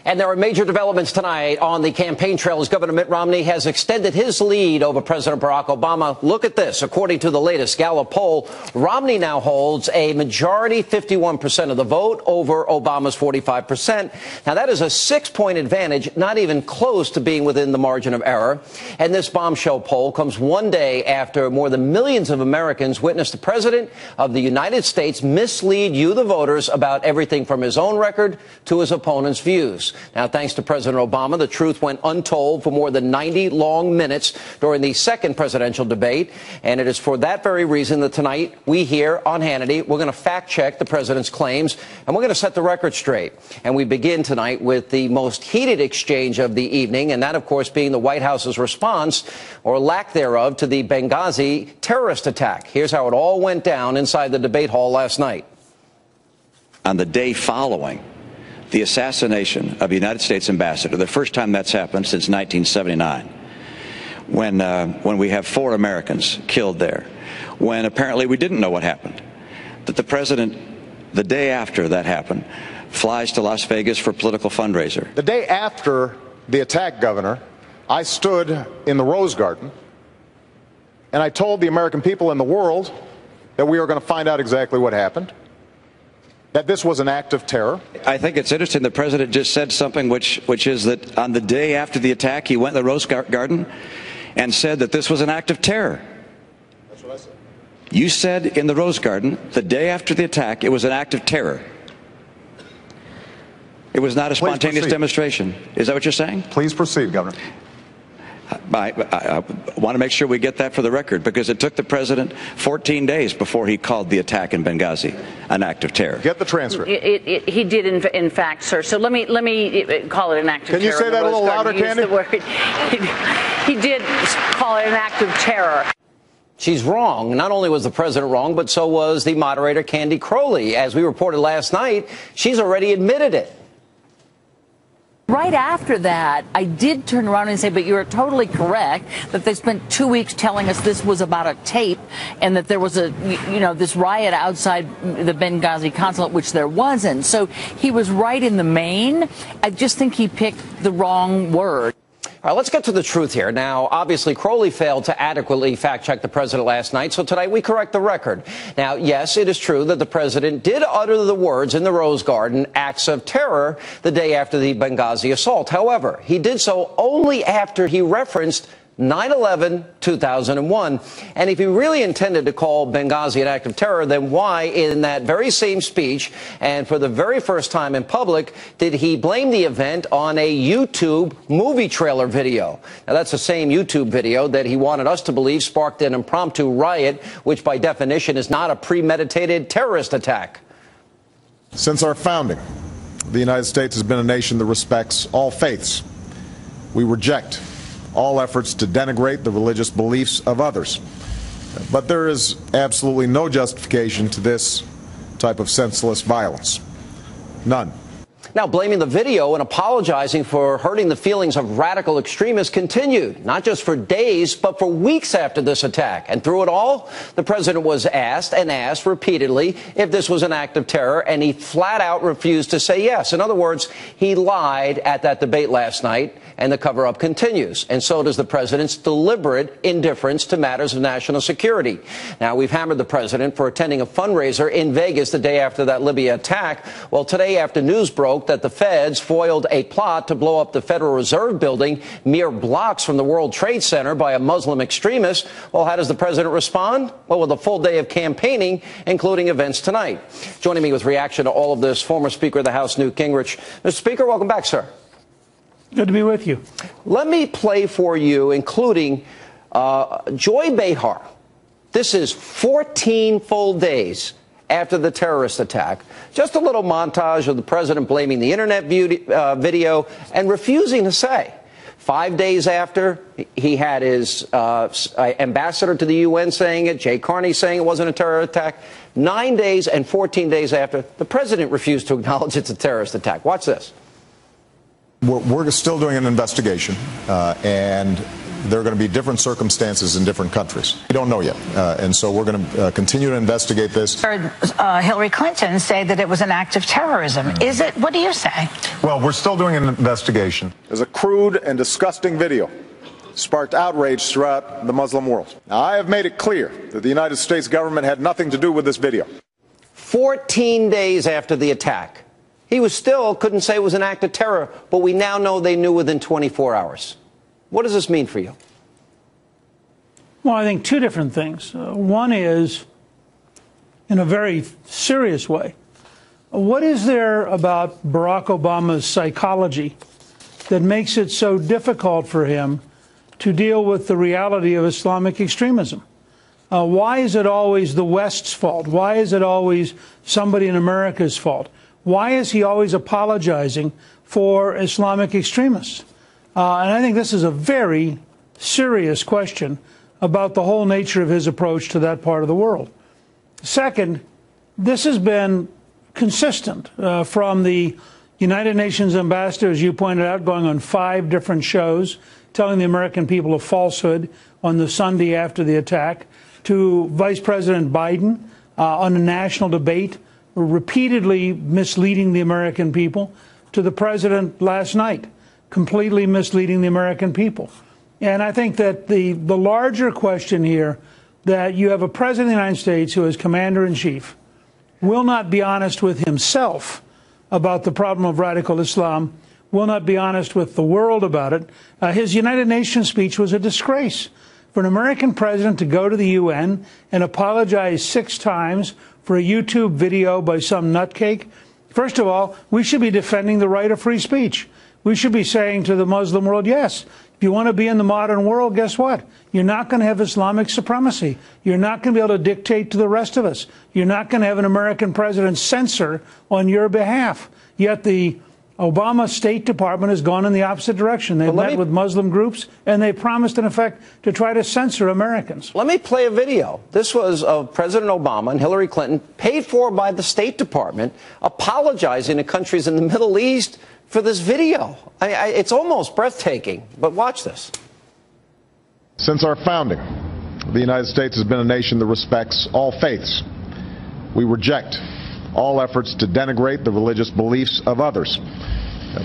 And there are major developments tonight on the campaign trail as Governor Mitt Romney has extended his lead over President Barack Obama. Look at this. According to the latest Gallup poll, Romney now holds a majority, 51% of the vote, over Obama's 45%. Now, that is a 6-point advantage, not even close to being within the margin of error. And this bombshell poll comes one day after more than millions of Americans witnessed the president of the United States mislead you, the voters, about everything from his own record to his opponent's views. Now, thanks to President Obama, the truth went untold for more than 90 long minutes during the second presidential debate. And it is for that very reason that tonight we here on Hannity, we're going to fact check the president's claims and we're going to set the record straight. And we begin tonight with the most heated exchange of the evening, and that, of course, being the White House's response or lack thereof to the Benghazi terrorist attack. Here's how it all went down inside the debate hall last night. On the day following the assassination of a United States ambassador, the first time that's happened since 1979, when we have 4 Americans killed there, when apparently we didn't know what happened, that the president, the day after that happened, flies to Las Vegas for a political fundraiser. The day after the attack, Governor, I stood in the Rose Garden and I told the American people and the world that we are going to find out exactly what happened, that this was an act of terror. I think it's interesting the president just said something which is that on the day after the attack, he went to the Rose Garden and said that this was an act of terror. That's what I said. You said in the Rose Garden, the day after the attack, it was an act of terror. It was not a spontaneous demonstration. Is that what you're saying? Please proceed, Governor. I want to make sure we get that for the record, because it took the president 14 days before he called the attack in Benghazi an act of terror. Get the transcript. He did, in fact, sir. So let me call it an act of terror. Can you say that a little louder, Candy? He did call it an act of terror. She's wrong. Not only was the president wrong, but so was the moderator, Candy Crowley. As we reported last night, she's already admitted it. Right after that, I did turn around and say, but you're totally correct, that they spent 2 weeks telling us this was about a tape and that there was this riot outside the Benghazi consulate, which there wasn't. So he was right in the main. I just think he picked the wrong word. All right, let's get to the truth here. Now, obviously, Crowley failed to adequately fact-check the president last night, so tonight we correct the record. Now, yes, it is true that the president did utter the words in the Rose Garden, acts of terror, the day after the Benghazi assault. However, he did so only after he referenced 9/11/2001. And if he really intended to call Benghazi an act of terror, then why, in that very same speech, and for the very first time in public, did he blame the event on a YouTube movie trailer video? Now, that's the same YouTube video that he wanted us to believe sparked an impromptu riot, which by definition is not a premeditated terrorist attack. Since our founding, the United States has been a nation that respects all faiths. We reject all efforts to denigrate the religious beliefs of others. But there is absolutely no justification to this type of senseless violence. None. Now, blaming the video and apologizing for hurting the feelings of radical extremists continued, not just for days, but for weeks after this attack. And through it all, the president was asked and asked repeatedly if this was an act of terror, and he flat out refused to say yes. In other words, he lied at that debate last night, and the cover-up continues. And so does the president's deliberate indifference to matters of national security. Now, we've hammered the president for attending a fundraiser in Vegas the day after that Libya attack. Well, today, after news broke that the feds foiled a plot to blow up the Federal Reserve building mere blocks from the World Trade Center by a Muslim extremist, well, how does the president respond? Well, with a full day of campaigning, including events tonight. Joining me with reaction to all of this, former Speaker of the House, Newt Gingrich. Mr. Speaker, welcome back, sir. Good to be with you. Let me play for you, including Joy Behar. This is 14 full days after the terrorist attack. Just a little montage of the president blaming the internet video and refusing to say. 5 days after, he had his ambassador to the UN saying it, Jay Carney saying it wasn't a terror attack. 9 days and 14 days after, the president refused to acknowledge it's a terrorist attack. Watch this. We're still doing an investigation, and there are going to be different circumstances in different countries. We don't know yet. And so we're going to continue to investigate this. Heard Hillary Clinton say that it was an act of terrorism. Is it? What do you say? Well, we're still doing an investigation. There's a crude and disgusting video sparked outrage throughout the Muslim world. Now, I have made it clear that the United States government had nothing to do with this video. 14 days after the attack, he couldn't say it was an act of terror, but we now know they knew within 24 hours. What does this mean for you? Well, I think two different things. One is, in a very serious way, what is there about Barack Obama's psychology that makes it so difficult for him to deal with the reality of Islamic extremism? Why is it always the West's fault? Why is it always somebody in America's fault? Why is he always apologizing for Islamic extremists? And I think this is a very serious question about the whole nature of his approach to that part of the world. Second, this has been consistent from the United Nations ambassador, as you pointed out, going on 5 different shows, telling the American people a falsehood on the Sunday after the attack, to Vice President Biden on a national debate, repeatedly misleading the American people, to the president last night, completely misleading the American people. And I think that the larger question here, that you have a president of the United States who is commander-in-chief, will not be honest with himself about the problem of radical Islam, will not be honest with the world about it. His United Nations speech was a disgrace. For an American president to go to the UN and apologize 6 times for a YouTube video by some nutcake, first of all, we should be defending the right of free speech. We should be saying to the Muslim world, yes, if you want to be in the modern world, guess what? You're not going to have Islamic supremacy. You're not going to be able to dictate to the rest of us. You're not going to have an American president censor on your behalf. Yet the Obama State Department has gone in the opposite direction. They've met with Muslim groups, and they promised, in effect, to try to censor Americans. Let me play a video. This was of President Obama and Hillary Clinton, paid for by the State Department, apologizing to countries in the Middle East for this video. It's almost breathtaking, but watch this. Since our founding, the United States has been a nation that respects all faiths. We reject all efforts to denigrate the religious beliefs of others.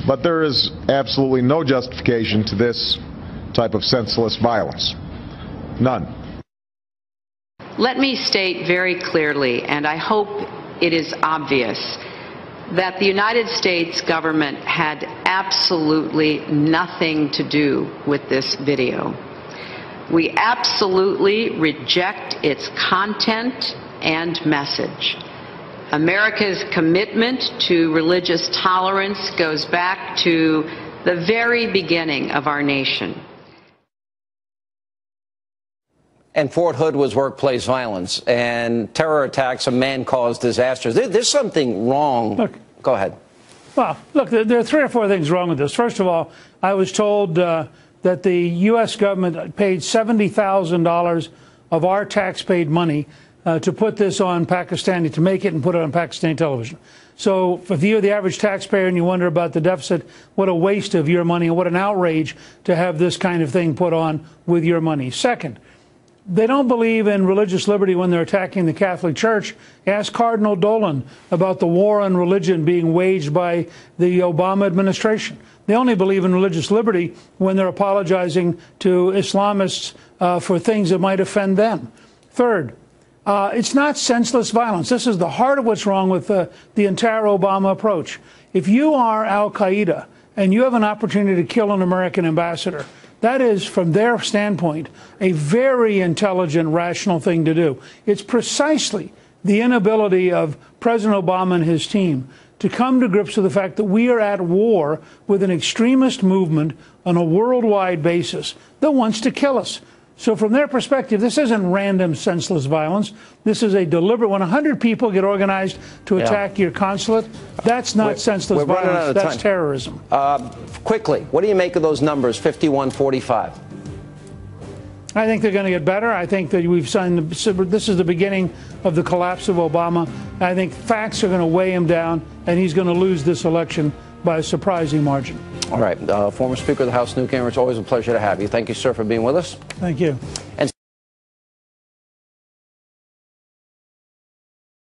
But there is absolutely no justification to this type of senseless violence. None. Let me state very clearly, and I hope it is obvious, that the United States government had absolutely nothing to do with this video. We absolutely reject its content and message. America's commitment to religious tolerance goes back to the very beginning of our nation. And Fort Hood was workplace violence, and terror attacks are man-caused disasters. There's something wrong. Look, go ahead. Well, look, there are 3 or 4 things wrong with this. First of all, I was told that the U.S. government paid $70,000 of our tax-paid money to put this on Pakistani, to make it and put it on Pakistani television. So if you're the average taxpayer and you wonder about the deficit, what a waste of your money and what an outrage to have this kind of thing put on with your money. Second, they don't believe in religious liberty when they're attacking the Catholic Church. Ask Cardinal Dolan about the war on religion being waged by the Obama administration. They only believe in religious liberty when they're apologizing to Islamists for things that might offend them. Third, it's not senseless violence. This is the heart of what's wrong with the entire Obama approach. If you are al-Qaeda and you have an opportunity to kill an American ambassador, that is, from their standpoint, a very intelligent, rational thing to do. It's precisely the inability of President Obama and his team to come to grips with the fact that we are at war with an extremist movement on a worldwide basis that wants to kill us. So from their perspective, this isn't random, senseless violence. This is a deliberate. When 100 people get organized to attack your consulate, that's not senseless violence. That's terrorism. Quickly, what do you make of those numbers, 51-45? I think they're going to get better. I think that we've signed. This is the beginning of the collapse of Obama. I think facts are going to weigh him down, and he's going to lose this election by a surprising margin. All right. Former Speaker of the House, Newt Gingrich, always a pleasure to have you. Thank you, sir, for being with us. Thank you.